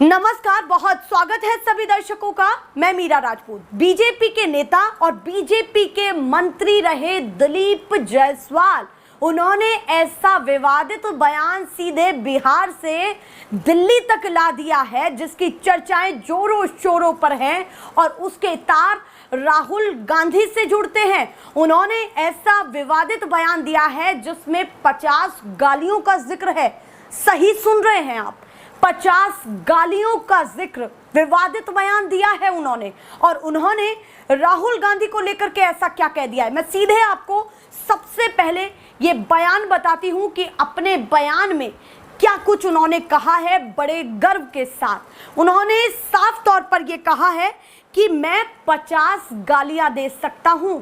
नमस्कार, बहुत स्वागत है सभी दर्शकों का। मैं मीरा राजपूत। बीजेपी के नेता और बीजेपी के मंत्री रहे दिलीप जायसवाल, उन्होंने ऐसा विवादित बयान सीधे बिहार से दिल्ली तक ला दिया है जिसकी चर्चाएं जोरों शोरों पर हैं और उसके तार राहुल गांधी से जुड़ते हैं। उन्होंने ऐसा विवादित बयान दिया है जिसमें 50 गालियों का जिक्र है। सही सुन रहे हैं आप, 50 गालियों का जिक्र, विवादित बयान दिया है उन्होंने। और उन्होंने राहुल गांधी को लेकर के ऐसा क्या कह दिया है, मैं सीधे आपको सबसे पहले ये बयान बताती हूं कि अपने बयान में क्या कुछ उन्होंने कहा है। बड़े गर्व के साथ उन्होंने साफ तौर पर यह कहा है कि मैं 50 गालियां दे सकता हूं,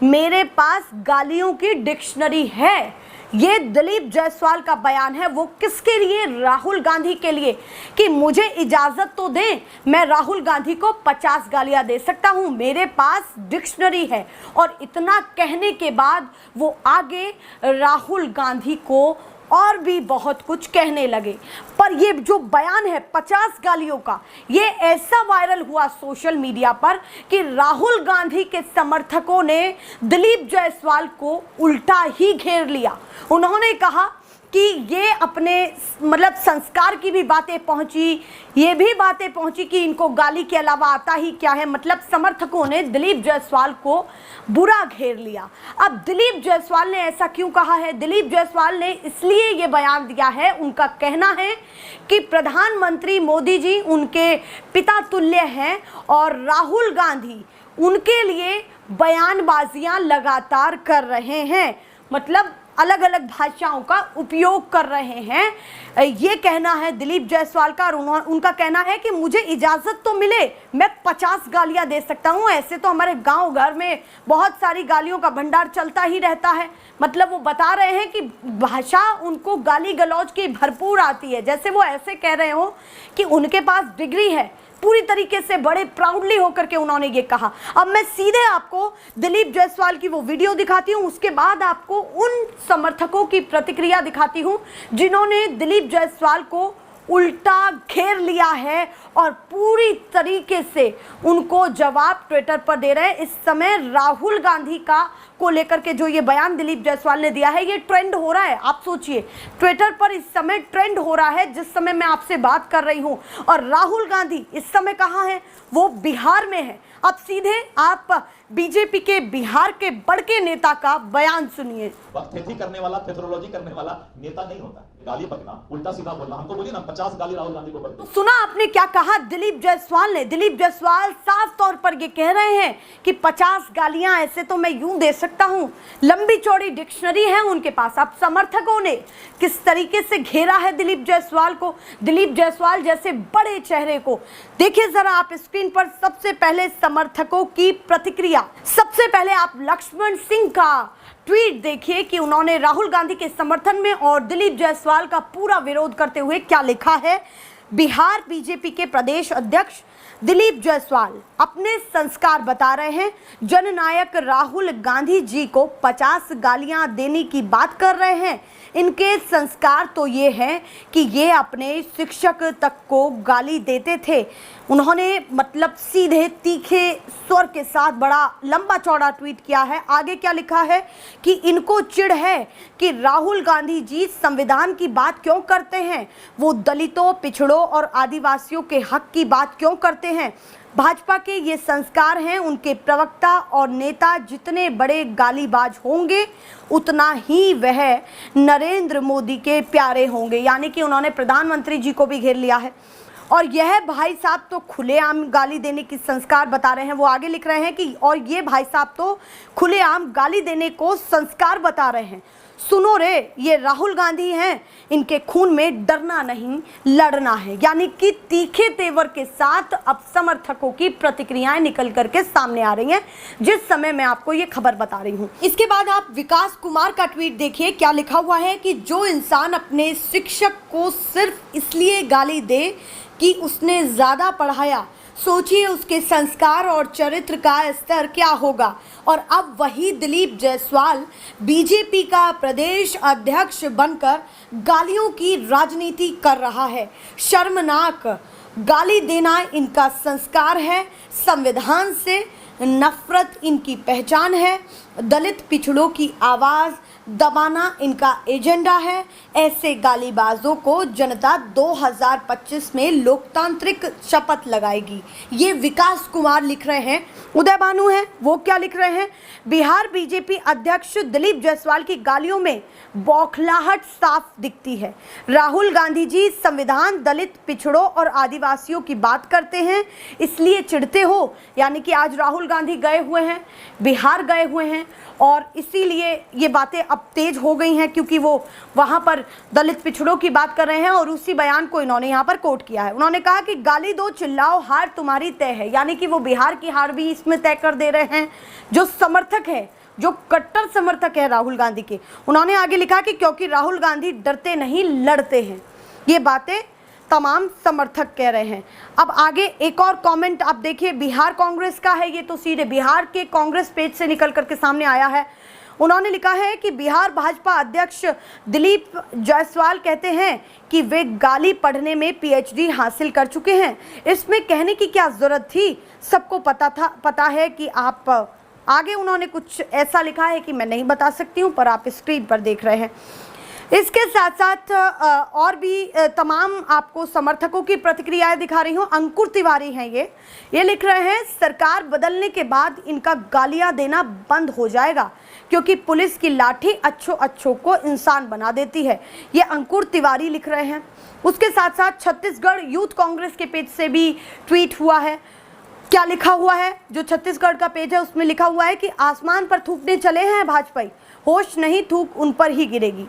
मेरे पास गालियों की डिक्शनरी है। ये दिलीप जायसवाल का बयान है। वो किसके लिए? राहुल गांधी के लिए, कि मुझे इजाजत तो दें, मैं राहुल गांधी को 50 गालियां दे सकता हूं, मेरे पास डिक्शनरी है। और इतना कहने के बाद वो आगे राहुल गांधी को और भी बहुत कुछ कहने लगे। पर ये जो बयान है 50 गालियों का, ये ऐसा वायरल हुआ सोशल मीडिया पर कि राहुल गांधी के समर्थकों ने दिलीप जायसवाल को उल्टा ही घेर लिया। उन्होंने कहा कि ये अपने संस्कार की भी बातें पहुंची, ये भी बातें पहुंची कि इनको गाली के अलावा आता ही क्या है। समर्थकों ने दिलीप जायसवाल को बुरा घेर लिया। अब दिलीप जायसवाल ने ऐसा क्यों कहा है? दिलीप जायसवाल ने इसलिए ये बयान दिया है, उनका कहना है कि प्रधानमंत्री मोदी जी उनके पिता तुल्य हैं और राहुल गांधी उनके लिए बयानबाजियां लगातार कर रहे हैं, अलग अलग भाषाओं का उपयोग कर रहे हैं। ये कहना है दिलीप जायसवाल का। और उनका कहना है कि मुझे इजाज़त तो मिले, मैं 50 गालियां दे सकता हूं। ऐसे तो हमारे गांव घर में बहुत सारी गालियों का भंडार चलता ही रहता है। वो बता रहे हैं कि भाषा उनको गाली गलौज की भरपूर आती है, जैसे वो ऐसे कह रहे हो कि उनके पास डिग्री है। पूरी तरीके से बड़े प्राउडली होकर के उन्होंने ये कहा। अब मैं सीधे आपको दिलीप जायसवाल की वो वीडियो दिखाती हूं, उसके बाद आपको उन समर्थकों की प्रतिक्रिया दिखाती हूं जिन्होंने दिलीप जायसवाल को उल्टा घेर लिया है और पूरी तरीके से उनको जवाब ट्विटर पर दे रहे हैं। इस समय राहुल गांधी को लेकर के जो ये बयान दिलीप जायसवाल ने दिया है, ये ट्रेंड हो रहा है। आप सोचिए, ट्विटर पर इस समय ट्रेंड हो रहा है जिस समय मैं आपसे बात कर रही हूं। और राहुल गांधी इस समय कहां है? वो बिहार में है। अब सीधे आप बीजेपी के बिहार के बड़के नेता का बयान सुनिए। खेती करने वाला, पेट्रोलॉजी करने वाला नेता नहीं होता। गाली बकना, उल्टा सीधा बोलना, हमको बोलिए ना 50 गाली राहुल गांधी को बकते। सुना आपने क्या कहा दिलीप जायसवाल ने? दिलीप जायसवाल साफ तौर पर ये कह रहे हैं कि 50 गालियां ऐसे तो मैं यूं दे सकता हूं, लंबी चौड़ी डिक्शनरी है उनके पास। अब समर्थकों ने किस तरीके से घेरा है दिलीप जायसवाल को। दिलीप जायसवाल जैसे बड़े चेहरे को देखिए जरा आप स्क्रीन पर। सबसे पहले समर्थकों की प्रतिक्रिया, सबसे पहले आप लक्ष्मण सिंह का ट्वीट देखिए कि उन्होंने राहुल गांधी के समर्थन में और दिलीप जायसवाल का पूरा विरोध करते हुए क्या लिखा है। बिहार बीजेपी के प्रदेश अध्यक्ष दिलीप जायसवाल अपने संस्कार बता रहे हैं। जननायक राहुल गांधी जी को 50 गालियां देने की बात कर रहे हैं। इनके संस्कार तो ये हैं कि ये अपने शिक्षक तक को गाली देते थे। उन्होंने सीधे तीखे स्वर के साथ बड़ा लंबा चौड़ा ट्वीट किया है। आगे क्या लिखा है कि इनको चिढ़ है कि राहुल गांधी जी संविधान की बात क्यों करते हैं, वो दलितों, पिछड़ों और आदिवासियों के हक की बात क्यों करते हैं। भाजपा के ये संस्कार हैं। उनके प्रवक्ता और नेता जितने बड़े गालीबाज होंगे उतना ही वह नरेंद्र मोदी के प्यारे होंगे। यानी कि उन्होंने प्रधानमंत्री जी को भी घेर लिया है। और यह भाई साहब तो खुलेआम गाली देने की संस्कार बता रहे हैं। वो आगे लिख रहे हैं कि और ये भाई साहब तो खुलेआम गाली देने को संस्कार बता रहे हैं। सुनो रे, ये राहुल गांधी हैं, इनके खून में डरना नहीं लड़ना है। यानी कि तीखे तेवर के साथ अब समर्थकों की प्रतिक्रियाएं निकल करके सामने आ रही हैं जिस समय मैं आपको ये खबर बता रही हूं। इसके बाद आप विकास कुमार का ट्वीट देखिए, क्या लिखा हुआ है कि जो इंसान अपने शिक्षक को सिर्फ इसलिए गाली दे कि उसने ज्यादा पढ़ाया, सोचिए उसके संस्कार और चरित्र का स्तर क्या होगा। और अब वही दिलीप जायसवाल बीजेपी का प्रदेश अध्यक्ष बनकर गालियों की राजनीति कर रहा है। शर्मनाक। गाली देना इनका संस्कार है, संविधान से नफरत इनकी पहचान है, दलित पिछड़ों की आवाज़ दबाना इनका एजेंडा है। ऐसे गालीबाजों को जनता 2025 में लोकतांत्रिक शपथ लगाएगी। ये विकास कुमार लिख रहे हैं। उदय भानु है, वो क्या लिख रहे हैं? बिहार बीजेपी अध्यक्ष दिलीप जायसवाल की गालियों में बौखलाहट साफ दिखती है। राहुल गांधी जी संविधान, दलित, पिछड़ों और आदिवासियों की बात करते हैं, इसलिए चिढ़ते हो। यानी कि आज राहुल गांधी गए हुए हैं, बिहार गए हुए हैं और इसीलिए ये बातें अब तेज हो गई हैं, क्योंकि वो वहाँ पर दलित पिछड़ों की बात कर रहे हैं और उसी बयान को इन्होंने यहाँ पर कोट किया है। उन्होंने कहा कि गाली दो, चिल्लाओ, हार तुम्हारी तय है। यानी कि वो बिहार की हार भी इसमें तय कर दे रहे हैं। जो समर्थक है, जो कट्टर समर्थक है राहुल गांधी के, उन्होंने आगे लिखा कि क्योंकि राहुल गांधी डरते नहीं लड़ते हैं। ये बातें तमाम समर्थक कह रहे हैं। अब आगे एक और कमेंट आप देखिए, बिहार कांग्रेस का है। ये तो सीधे बिहार के कांग्रेस पेज से निकल करके सामने आया है। उन्होंने लिखा है कि बिहार भाजपा अध्यक्ष दिलीप जायसवाल कहते हैं कि वे गाली पढ़ने में पीएचडी हासिल कर चुके हैं। इसमें कहने की क्या जरूरत थी, सबको पता है कि आप आगे उन्होंने कुछ ऐसा लिखा है कि मैं नहीं बता सकती हूँ, पर आप स्क्रीन पर देख रहे हैं। इसके साथ साथ और भी तमाम आपको समर्थकों की प्रतिक्रियाएं दिखा रही हूँ। अंकुर तिवारी हैं, ये लिख रहे हैं सरकार बदलने के बाद इनका गालियां देना बंद हो जाएगा, क्योंकि पुलिस की लाठी अच्छों को इंसान बना देती है। ये अंकुर तिवारी लिख रहे हैं। उसके साथ साथ छत्तीसगढ़ यूथ कांग्रेस के पेज से भी ट्वीट हुआ है। क्या लिखा हुआ है? जो छत्तीसगढ़ का पेज है उसमें लिखा हुआ है कि आसमान पर थूकने चले हैं भाजपाई, होश नहीं, थूक उन पर ही गिरेगी।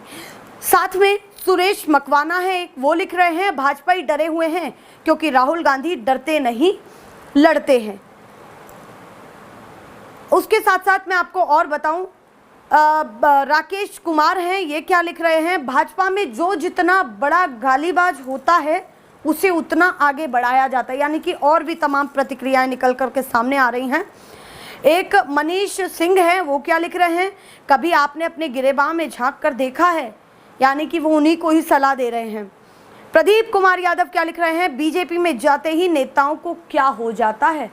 साथ में सुरेश मकवाना है, वो लिख रहे हैं भाजपाई डरे हुए हैं क्योंकि राहुल गांधी डरते नहीं लड़ते हैं। उसके साथ साथ मैं आपको और बताऊं, राकेश कुमार हैं, ये क्या लिख रहे हैं? भाजपा में जो जितना बड़ा गालीबाज होता है उसे उतना आगे बढ़ाया जाता है। यानी कि और भी तमाम प्रतिक्रियाएं निकल करके सामने आ रही हैं। एक मनीष सिंह है, वो क्या लिख रहे हैं? कभी आपने अपने गिरेबान में झांक कर देखा है? यानी कि वो उन्हीं को ही सलाह दे रहे हैं। प्रदीप कुमार यादव क्या लिख रहे हैं? बीजेपी में जाते ही नेताओं को क्या हो जाता है।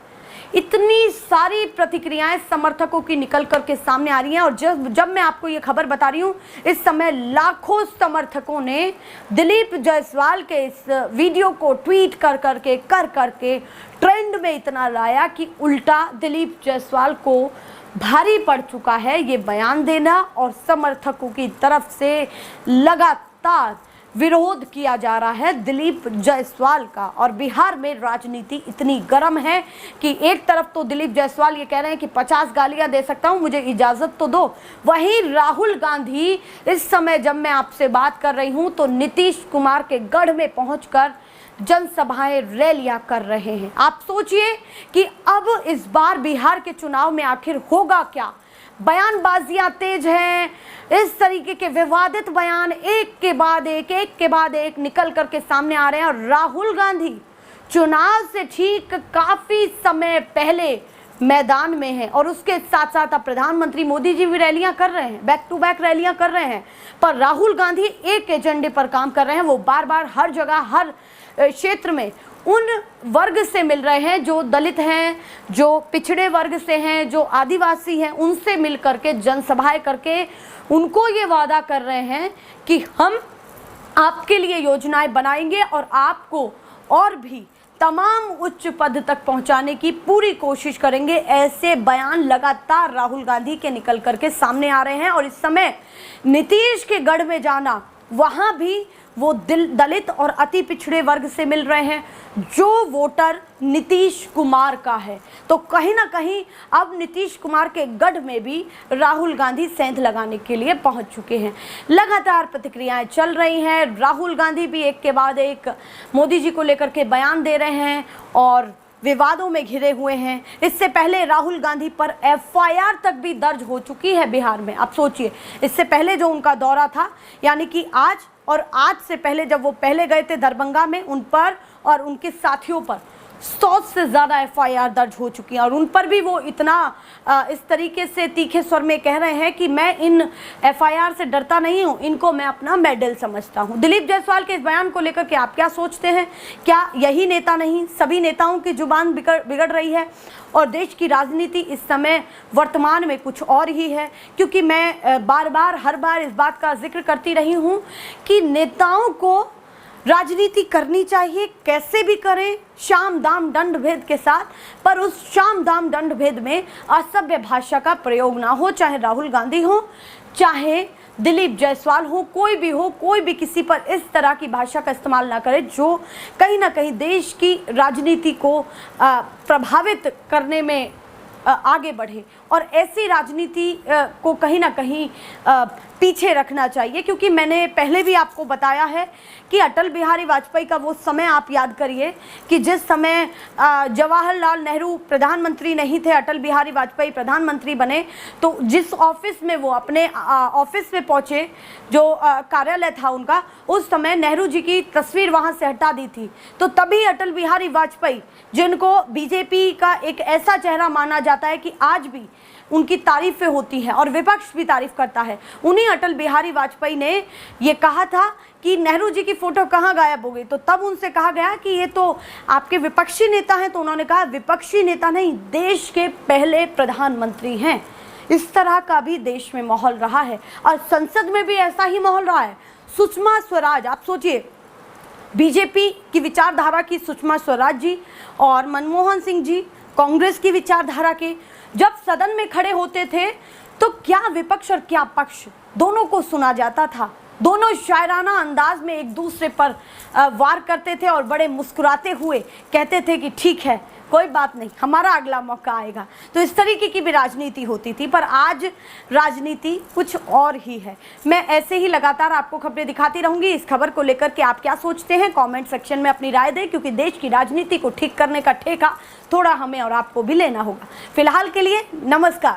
इतनी सारी प्रतिक्रियाएं समर्थकों की निकल करके सामने आ रही हैं। और जब मैं आपको ये खबर बता रही हूँ, इस समय लाखों समर्थकों ने दिलीप जायसवाल के इस वीडियो को ट्वीट कर करके ट्रेंड में इतना लाया कि उल्टा दिलीप जायसवाल को भारी पड़ चुका है ये बयान देना, और समर्थकों की तरफ से लगातार विरोध किया जा रहा है दिलीप जायसवाल का। और बिहार में राजनीति इतनी गर्म है कि एक तरफ तो दिलीप जायसवाल ये कह रहे हैं कि 50 गालियां दे सकता हूं, मुझे इजाज़त तो दो। वहीं राहुल गांधी इस समय जब मैं आपसे बात कर रही हूं तो नीतीश कुमार के गढ़ में पहुंचकर जनसभाएं, रैलियां कर रहे हैं। आप सोचिए कि अब इस बार बिहार के चुनाव में आखिर होगा क्या। बयानबाजियां तेज हैं, इस तरीके के विवादित बयान एक के बाद एक निकल करके सामने आ रहे हैं। और राहुल गांधी चुनाव से ठीक काफी समय पहले मैदान में है, और उसके साथ साथ अब प्रधानमंत्री मोदी जी भी रैलियां कर रहे हैं, बैक टू बैक रैलियां कर रहे हैं। पर राहुल गांधी एक एजेंडे पर काम कर रहे हैं। वो बार बार हर जगह, हर क्षेत्र में उन वर्ग से मिल रहे हैं जो दलित हैं, जो पिछड़े वर्ग से हैं, जो आदिवासी हैं, उनसे मिल करके जनसभाएं करके उनको ये वादा कर रहे हैं कि हम आपके लिए योजनाएं बनाएंगे और आपको और भी तमाम उच्च पद तक पहुंचाने की पूरी कोशिश करेंगे। ऐसे बयान लगातार राहुल गांधी के निकल करके सामने आ रहे हैं। और इस समय नीतीश के गढ़ में जाना, वहां भी वो दलित और अति पिछड़े वर्ग से मिल रहे हैं जो वोटर नीतीश कुमार का है। तो कहीं ना कहीं अब नीतीश कुमार के गढ़ में भी राहुल गांधी सेंध लगाने के लिए पहुंच चुके हैं। लगातार प्रतिक्रियाएं चल रही हैं। राहुल गांधी भी एक के बाद एक मोदी जी को लेकर के बयान दे रहे हैं और विवादों में घिरे हुए हैं। इससे पहले राहुल गांधी पर एफआईआर तक भी दर्ज हो चुकी है बिहार में। आप सोचिए, इससे पहले जो उनका दौरा था, यानी कि आज से पहले जब वो पहले गए थे दरभंगा में, उन पर और उनके साथियों पर 100 से ज़्यादा एफआईआर दर्ज हो चुकी हैं और उन पर भी वो इतना इस तरीके से तीखे स्वर में कह रहे हैं कि मैं इन एफआईआर से डरता नहीं हूं, इनको मैं अपना मेडल समझता हूं। दिलीप जायसवाल के इस बयान को लेकर के आप क्या सोचते हैं? क्या यही नेता नहीं, सभी नेताओं की जुबान बिगड़ रही है और देश की राजनीति इस समय वर्तमान में कुछ और ही है? क्योंकि मैं हर बार इस बात का जिक्र करती रही हूं कि नेताओं को राजनीति करनी चाहिए, कैसे भी करें, शाम दाम दंड भेद के साथ, पर उस शाम दाम दंड भेद में असभ्य भाषा का प्रयोग ना हो। चाहे राहुल गांधी हो, चाहे दिलीप जायसवाल हो, कोई भी किसी पर इस तरह की भाषा का इस्तेमाल ना करे जो कहीं ना कहीं देश की राजनीति को प्रभावित करने में आगे बढ़े और ऐसी राजनीति को कहीं ना कहीं पीछे रखना चाहिए। क्योंकि मैंने पहले भी आपको बताया है कि अटल बिहारी वाजपेयी का वो समय आप याद करिए कि जिस समय जवाहरलाल नेहरू प्रधानमंत्री नहीं थे, अटल बिहारी वाजपेयी प्रधानमंत्री बने, तो जिस ऑफिस में वो अपने ऑफिस में पहुँचे, जो कार्यालय था उनका, उस समय नेहरू जी की तस्वीर वहाँ से हटा दी थी। तो तभी अटल बिहारी वाजपेयी, जिनको बीजेपी का एक ऐसा चेहरा माना जाता है कि आज भी उनकी तारीफें होती हैं और विपक्ष भी तारीफ करता है, उन्हीं अटल बिहारी वाजपेयी ने ये कहा था कि नेहरू जी की फोटो कहाँ गायब हो गई। तो तब उनसे कहा गया कि ये तो आपके विपक्षी नेता हैं, तो उन्होंने कहा विपक्षी नेता नहीं, देश के पहले प्रधानमंत्री हैं। इस तरह का भी देश में माहौल रहा है और संसद में भी ऐसा ही माहौल रहा है। सुषमा स्वराज, आप सोचिए, बीजेपी की विचारधारा की सुषमा स्वराज जी और मनमोहन सिंह जी कांग्रेस की विचारधारा के जब सदन में खड़े होते थे तो क्या विपक्ष और क्या पक्ष, दोनों को सुना जाता था। दोनों शायराना अंदाज में एक दूसरे पर वार करते थे और बड़े मुस्कुराते हुए कहते थे कि ठीक है, कोई बात नहीं, हमारा अगला मौका आएगा। तो इस तरीके की भी राजनीति होती थी, पर आज राजनीति कुछ और ही है। मैं ऐसे ही लगातार आपको खबरें दिखाती रहूंगी। इस खबर को लेकर के आप क्या सोचते हैं, कमेंट सेक्शन में अपनी राय दें, क्योंकि देश की राजनीति को ठीक करने का ठेका थोड़ा हमें और आपको भी लेना होगा। फिलहाल के लिए नमस्कार।